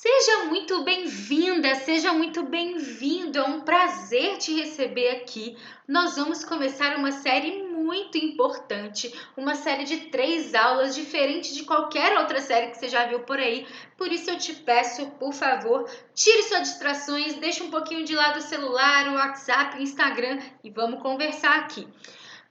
Seja muito bem-vinda, seja muito bem-vindo. É um prazer te receber aqui. Nós vamos começar uma série muito importante, uma série de 3 aulas, diferente de qualquer outra série que você já viu por aí. Por isso eu te peço, por favor, tire suas distrações, deixe um pouquinho de lado o celular, o WhatsApp, o Instagram e vamos conversar aqui.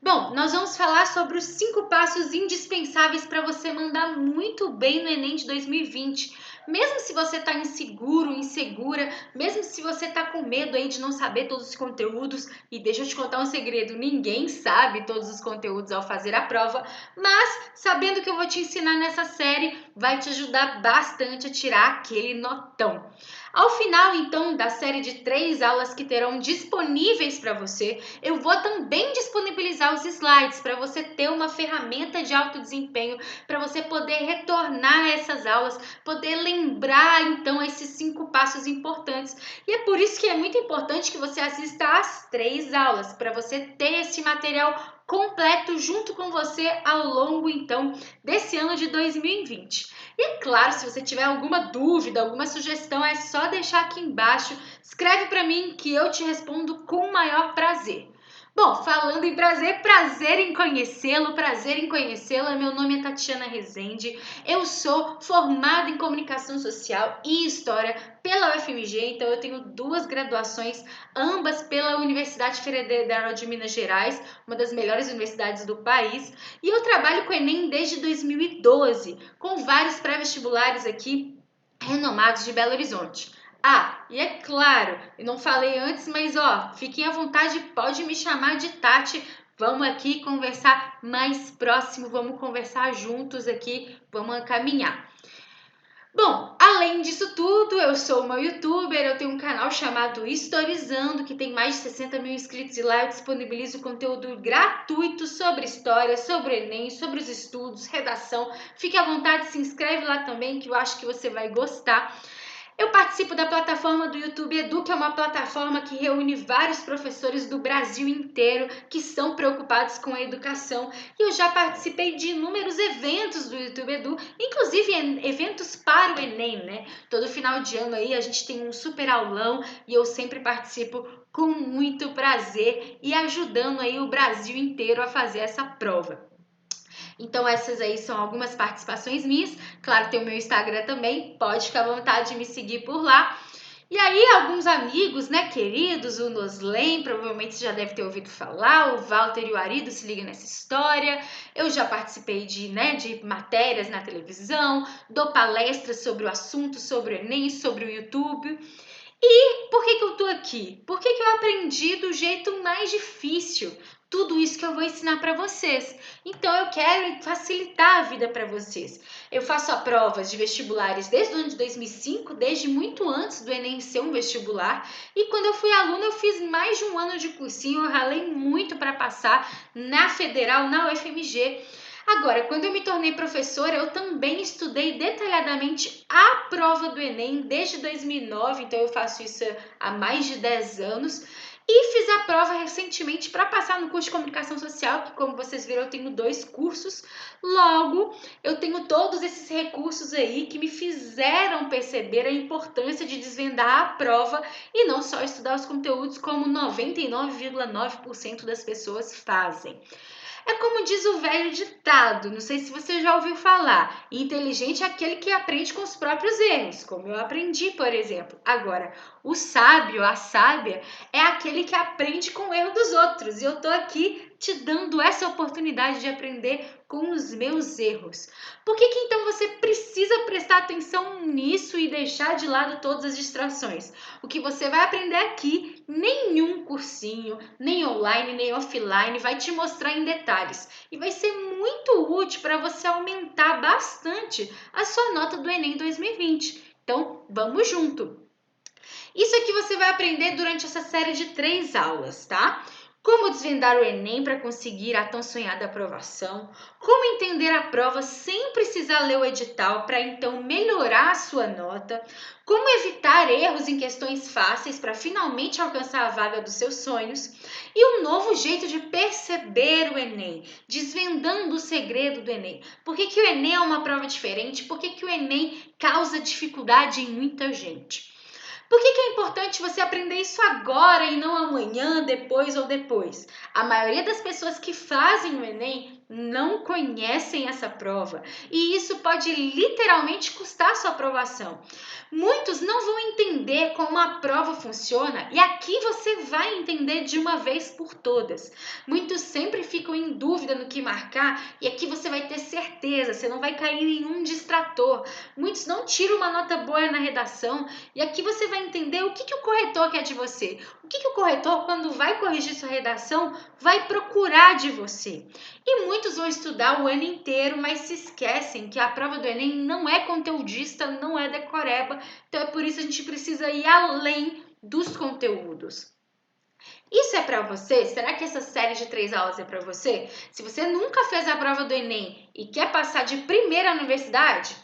Bom, nós vamos falar sobre os 5 passos indispensáveis para você mandar muito bem no Enem de 2020. Mesmo se você está inseguro, insegura, mesmo se você está com medo aí de não saber todos os conteúdos, e deixa eu te contar um segredo, ninguém sabe todos os conteúdos ao fazer a prova, mas sabendo que eu vou te ensinar nessa série, vai te ajudar bastante a tirar aquele notão. Ao final, então, da série de 3 aulas que terão disponíveis para você, eu vou também disponibilizar os slides para você ter uma ferramenta de alto desempenho, para você poder retornar a essas aulas, poder lembrar então esses 5 passos importantes. E é por isso que é muito importante que você assista às 3 aulas, para você ter esse material completo junto com você ao longo então desse ano de 2020. E é claro, se você tiver alguma dúvida, alguma sugestão, é só deixar aqui embaixo. Escreve para mim que eu te respondo com o maior prazer. Bom, falando em prazer, prazer em conhecê-lo, prazer em conhecê-la. Meu nome é Tatiana Rezende, eu sou formada em Comunicação Social e História pela UFMG, então eu tenho 2 graduações, ambas pela Universidade Federal de Minas Gerais, uma das melhores universidades do país, e eu trabalho com o Enem desde 2012, com vários pré-vestibulares aqui renomados de Belo Horizonte. Ah, e é claro, eu não falei antes, mas ó, fiquem à vontade, pode me chamar de Tati. Vamos aqui conversar mais próximo, vamos conversar juntos aqui, vamos caminhar. Bom, além disso tudo, eu sou uma youtuber, eu tenho um canal chamado Historizando, que tem mais de 60 mil inscritos e lá eu disponibilizo conteúdo gratuito sobre história, sobre o Enem, sobre os estudos, redação. Fique à vontade, se inscreve lá também, que eu acho que você vai gostar. Eu participo da plataforma do YouTube Edu, que é uma plataforma que reúne vários professores do Brasil inteiro que são preocupados com a educação. E eu já participei de inúmeros eventos do YouTube Edu, inclusive eventos para o Enem, né? Todo final de ano aí a gente tem um super aulão e eu sempre participo com muito prazer e ajudando aí o Brasil inteiro a fazer essa prova. Então essas aí são algumas participações minhas. Claro, tem o meu Instagram também, pode ficar à vontade de me seguir por lá. E aí, alguns amigos, né, queridos, o Noslen, provavelmente você já deve ter ouvido falar, o Walter e o Arido se ligam nessa história. Eu já participei de matérias na televisão, dou palestras sobre o assunto, sobre o Enem, sobre o YouTube. E por que eu tô aqui? Porque eu aprendi do jeito mais difícil tudo isso que eu vou ensinar para vocês. Então eu quero facilitar a vida para vocês. Eu faço provas de vestibulares desde o ano de 2005, desde muito antes do Enem ser um vestibular. E quando eu fui aluna, eu fiz mais de um ano de cursinho, eu ralei muito para passar na Federal, na UFMG. Agora, quando eu me tornei professora, eu também estudei detalhadamente a prova do Enem desde 2009, então eu faço isso há mais de 10 anos. E fiz a prova recentemente para passar no curso de Comunicação Social, que como vocês viram eu tenho 2 cursos. Logo, eu tenho todos esses recursos aí que me fizeram perceber a importância de desvendar a prova e não só estudar os conteúdos como 99,9% das pessoas fazem. É como diz o velho ditado, não sei se você já ouviu falar, inteligente é aquele que aprende com os próprios erros, como eu aprendi, por exemplo. Agora, o sábio, a sábia, é aquele que aprende com o erro dos outros. E eu tô aqui te dando essa oportunidade de aprender com os meus erros. Por que então você precisa prestar atenção nisso e deixar de lado todas as distrações? O que você vai aprender aqui, nenhum cursinho, nem online, nem offline, vai te mostrar em detalhes. E vai ser muito útil para você aumentar bastante a sua nota do Enem 2020. Então, vamos junto! Isso aqui você vai aprender durante essa série de 3 aulas, tá? como desvendar o Enem para conseguir a tão sonhada aprovação, como entender a prova sem precisar ler o edital para então melhorar a sua nota, como evitar erros em questões fáceis para finalmente alcançar a vaga dos seus sonhos e um novo jeito de perceber o Enem, desvendando o segredo do Enem. Por que o Enem é uma prova diferente? Por que o Enem causa dificuldade em muita gente? Por que é importante você aprender isso agora e não amanhã, depois ou depois? A maioria das pessoas que fazem o Enem não conhecem essa prova e isso pode literalmente custar sua aprovação. Muitos não vão entender como a prova funciona e aqui você vai entender de uma vez por todas. Muitos sempre ficam em dúvida no que marcar e aqui você vai ter certeza, você não vai cair em nenhum distrator. Muitos não tiram uma nota boa na redação e aqui você vai entender o que o corretor quer de você. O que o corretor, quando vai corrigir sua redação, vai procurar de você. E muitos vão estudar o ano inteiro, mas se esquecem que a prova do Enem não é conteudista, não é decoreba. Então é por isso que a gente precisa ir além dos conteúdos. Isso é para você? Será que essa série de 3 aulas é para você? Se você nunca fez a prova do Enem e quer passar de primeira na universidade,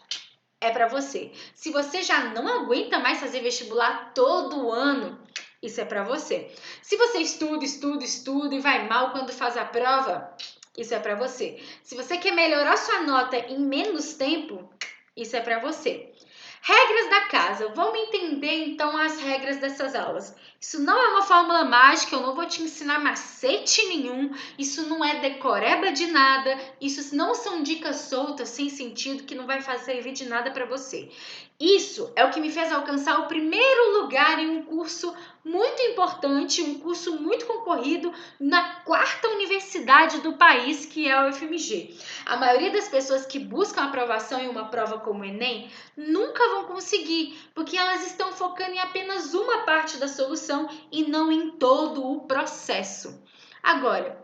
é para você. Se você já não aguenta mais fazer vestibular todo ano, isso é para você. Se você estuda e vai mal quando faz a prova, isso é para você. Se você quer melhorar sua nota em menos tempo, isso é para você. Regras da casa. Vamos entender então as regras dessas aulas. Isso não é uma fórmula mágica, eu não vou te ensinar macete nenhum, isso não é decoreba de nada, isso não são dicas soltas, sem sentido, que não vai servir de nada para você. Isso é o que me fez alcançar o primeiro lugar em um curso muito importante, um curso muito concorrido na 4ª universidade do país, que é a UFMG. A maioria das pessoas que buscam aprovação em uma prova como o Enem nunca vão conseguir, porque elas estão focando em apenas uma parte da solução e não em todo o processo. Agora,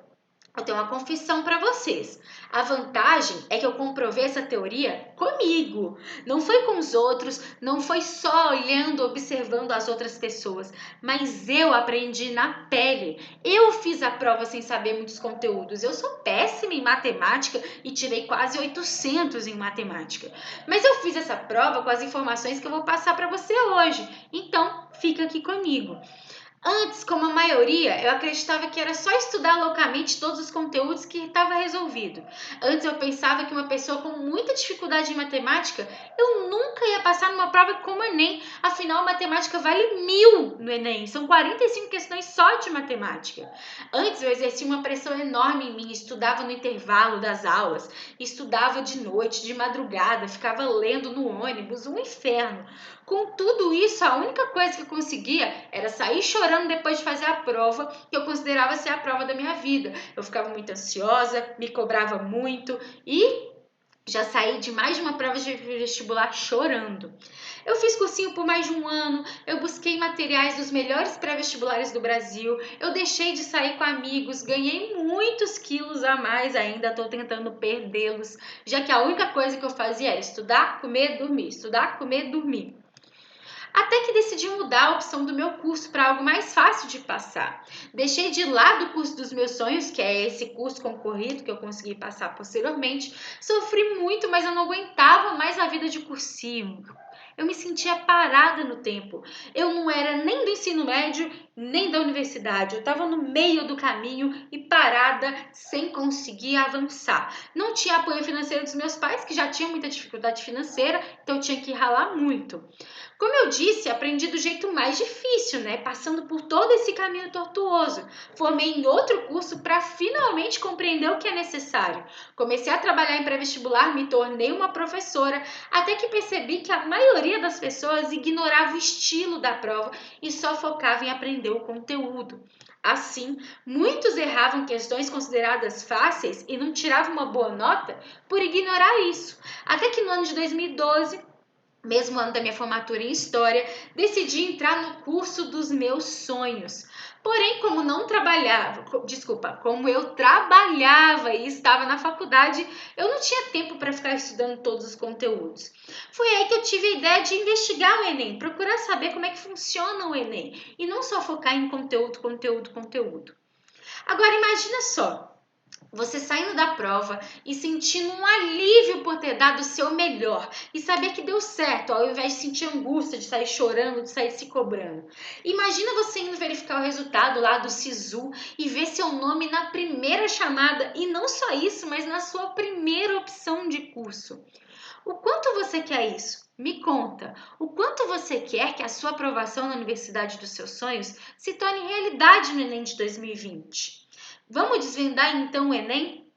eu tenho uma confissão para vocês. A vantagem é que eu comprovei essa teoria comigo. Não foi com os outros, não foi só olhando, observando as outras pessoas, mas eu aprendi na pele. Eu fiz a prova sem saber muitos conteúdos. Eu sou péssima em matemática e tirei quase 800 em matemática. Mas eu fiz essa prova com as informações que eu vou passar para você hoje. Então, fica aqui comigo. Antes, como a maioria, eu acreditava que era só estudar loucamente todos os conteúdos que estava resolvido. Antes eu pensava que uma pessoa com muita dificuldade em matemática, eu nunca ia passar numa prova como o Enem. Afinal, matemática vale 1000 no Enem. São 45 questões só de matemática. Antes eu exercia uma pressão enorme em mim, estudava no intervalo das aulas, estudava de noite, de madrugada, ficava lendo no ônibus, um inferno. Com tudo isso, a única coisa que eu conseguia era sair chorando depois de fazer a prova, que eu considerava ser a prova da minha vida. Eu ficava muito ansiosa, me cobrava muito e já saí de mais de uma prova de vestibular chorando. Eu fiz cursinho por mais de um ano, eu busquei materiais dos melhores pré-vestibulares do Brasil, eu deixei de sair com amigos, ganhei muitos quilos a mais, ainda estou tentando perdê-los, já que a única coisa que eu fazia era estudar, comer, dormir, estudar, comer, dormir. Até que decidi mudar a opção do meu curso para algo mais fácil de passar. Deixei de lado o curso dos meus sonhos, que é esse curso concorrido que eu consegui passar posteriormente. Sofri muito, mas eu não aguentava mais a vida de cursinho. Eu me sentia parada no tempo. Eu não era nem do ensino médio, nem da universidade. Eu estava no meio do caminho e parada, sem conseguir avançar. Não tinha apoio financeiro dos meus pais, que já tinham muita dificuldade financeira, então eu tinha que ralar muito. Como eu disse, aprendi do jeito mais difícil, né? Passando por todo esse caminho tortuoso. Formei em outro curso para finalmente compreender o que é necessário. Comecei a trabalhar em pré-vestibular, me tornei uma professora, até que percebi que a maioria das pessoas ignorava o estilo da prova e só focava em aprender o conteúdo. Assim, muitos erravam questões consideradas fáceis e não tiravam uma boa nota por ignorar isso. Até que no ano de 2012, mesmo ano da minha formatura em História, decidi entrar no curso dos meus sonhos. Porém, como eu trabalhava e estava na faculdade, eu não tinha tempo para ficar estudando todos os conteúdos. Foi aí que eu tive a ideia de investigar o Enem, procurar saber como é que funciona o Enem e não só focar em conteúdo. Agora imagina só, você saindo da prova e sentindo um alívio por ter dado o seu melhor e saber que deu certo, ao invés de sentir angústia, de sair chorando, de sair se cobrando. Imagina você indo verificar o resultado lá do SISU e ver seu nome na primeira chamada e não só isso, mas na sua primeira opção de curso. O quanto você quer isso? Me conta. O quanto você quer que a sua aprovação na universidade dos seus sonhos se torne realidade no Enem de 2020? Vamos desvendar então o Enem?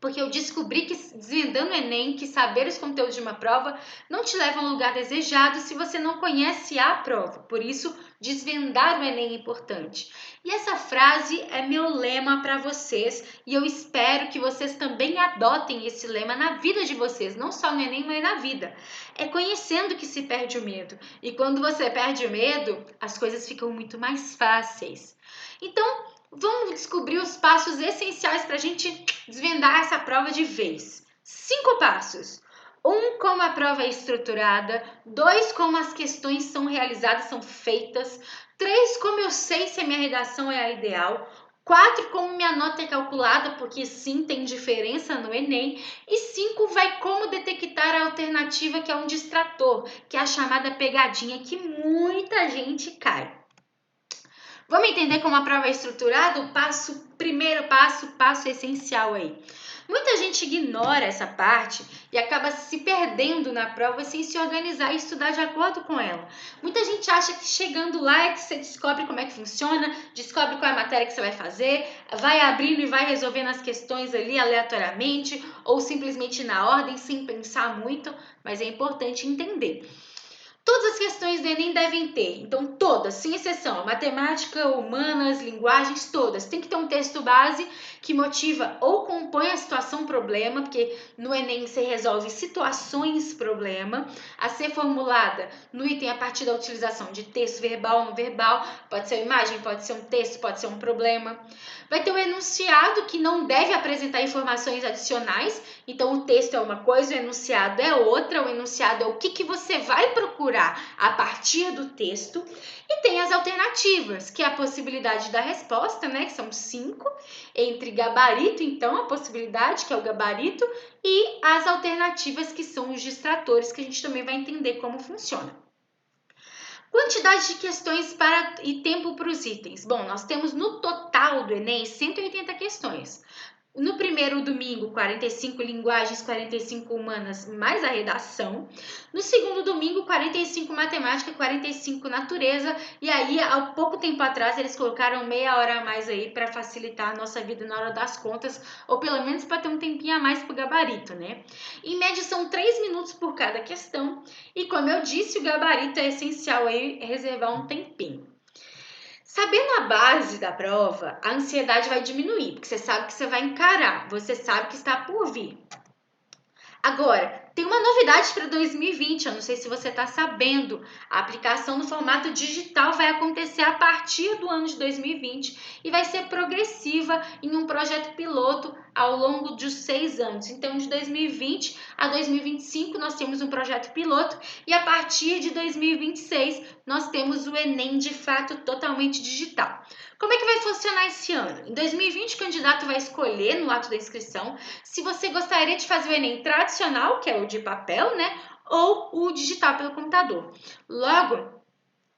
Porque eu descobri que desvendando o Enem, que saber os conteúdos de uma prova não te leva a um lugar desejado se você não conhece a prova. Por isso, desvendar o Enem é importante. E essa frase é meu lema para vocês e eu espero que vocês também adotem esse lema na vida de vocês, não só no Enem, mas na vida. É conhecendo que se perde o medo. E quando você perde o medo, as coisas ficam muito mais fáceis. Então, vamos descobrir os passos essenciais para a gente desvendar essa prova de vez. 5 passos. 1, como a prova é estruturada. 2, como as questões são realizadas, são feitas. 3, como eu sei se a minha redação é a ideal. 4, como minha nota é calculada, porque sim, tem diferença no Enem. E 5, vai como detectar a alternativa, que é um distrator, que é a chamada pegadinha, que muita gente cai. Vamos entender como a prova é estruturada? Primeiro passo essencial aí. Muita gente ignora essa parte e acaba se perdendo na prova sem se organizar e estudar de acordo com ela. Muita gente acha que chegando lá é que você descobre como é que funciona, descobre qual é a matéria que você vai fazer, vai abrindo e vai resolvendo as questões ali aleatoriamente ou simplesmente na ordem, sem pensar muito, mas é importante entender. Todas as questões do Enem devem ter, então todas, sem exceção, matemática, humanas, linguagens, todas. Tem que ter um texto base que motiva ou compõe a situação problema, porque no Enem você resolve situações problema, a ser formulada no item a partir da utilização de texto verbal, no verbal, pode ser uma imagem, pode ser um texto, pode ser um problema. Vai ter o enunciado que não deve apresentar informações adicionais, então o texto é uma coisa, o enunciado é outra, o enunciado é o que você vai procurar a partir do texto, e tem as alternativas, que é a possibilidade da resposta, né, que são 5, entre gabarito, então, a possibilidade, que é o gabarito, e as alternativas, que são os distratores, que a gente também vai entender como funciona. Quantidade de questões e tempo para os itens. Bom, nós temos no total do Enem 180 questões. No primeiro domingo, 45 linguagens, 45 humanas, mais a redação. No segundo domingo, 45 matemática, 45 natureza. E aí, há pouco tempo atrás, eles colocaram meia hora a mais aí para facilitar a nossa vida na hora das contas, ou pelo menos para ter um tempinho a mais para o gabarito, né? Em média, são 3 minutos por cada questão. E como eu disse, o gabarito é essencial aí reservar um tempinho. Sabendo a base da prova, a ansiedade vai diminuir, porque você sabe que você vai encarar, você sabe que está por vir. Agora, tem uma novidade para 2020, eu não sei se você está sabendo. A aplicação no formato digital vai acontecer a partir do ano de 2020 e vai ser progressiva em um projeto piloto ao longo de 6 anos. Então, de 2020 a 2025, nós temos um projeto piloto e a partir de 2026, nós temos o Enem de fato totalmente digital. Como é que vai funcionar esse ano? Em 2020, o candidato vai escolher no ato da inscrição se você gostaria de fazer o Enem tradicional, que é o de papel, né? Ou o digital pelo computador. Logo,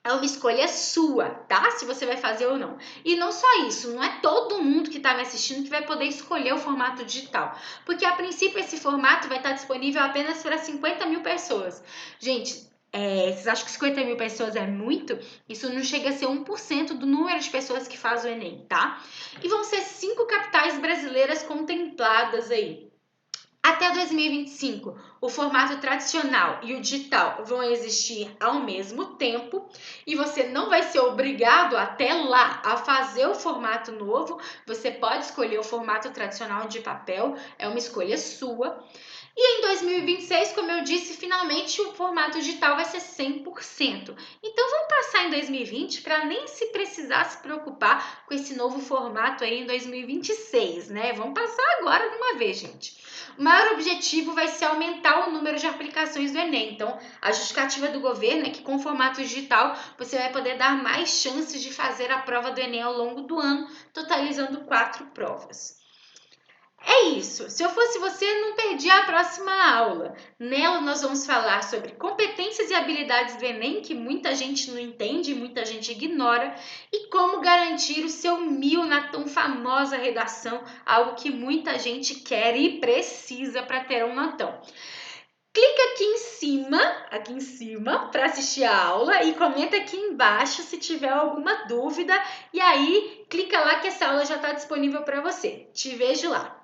é uma escolha sua, tá? Se você vai fazer ou não. E não só isso, não é todo mundo que está me assistindo que vai poder escolher o formato digital. Porque, a princípio, esse formato vai estar disponível apenas para 50 mil pessoas. Gente, vocês acham que 50 mil pessoas é muito? Isso não chega a ser 1% do número de pessoas que faz o Enem, tá? E vão ser 5 capitais brasileiras contempladas aí. Até 2025, o formato tradicional e o digital vão existir ao mesmo tempo e você não vai ser obrigado até lá a fazer o formato novo. Você pode escolher o formato tradicional de papel, é uma escolha sua. E em 2026, como eu disse, finalmente o formato digital vai ser 100%. Então vamos passar em 2020 para nem se precisar se preocupar com esse novo formato aí em 2026, né? Vamos passar agora de uma vez, gente. O maior objetivo vai ser aumentar o número de aplicações do Enem. Então, a justificativa do governo é que com o formato digital você vai poder dar mais chances de fazer a prova do Enem ao longo do ano, totalizando 4 provas. É isso. Se eu fosse você, não perdia a próxima aula. Nela, nós vamos falar sobre competências e habilidades do Enem, que muita gente não entende, muita gente ignora, e como garantir o seu 1000 na tão famosa redação, algo que muita gente quer e precisa para ter um notão. Clica aqui em cima, para assistir a aula e comenta aqui embaixo se tiver alguma dúvida. E aí, clica lá que essa aula já está disponível para você. Te vejo lá.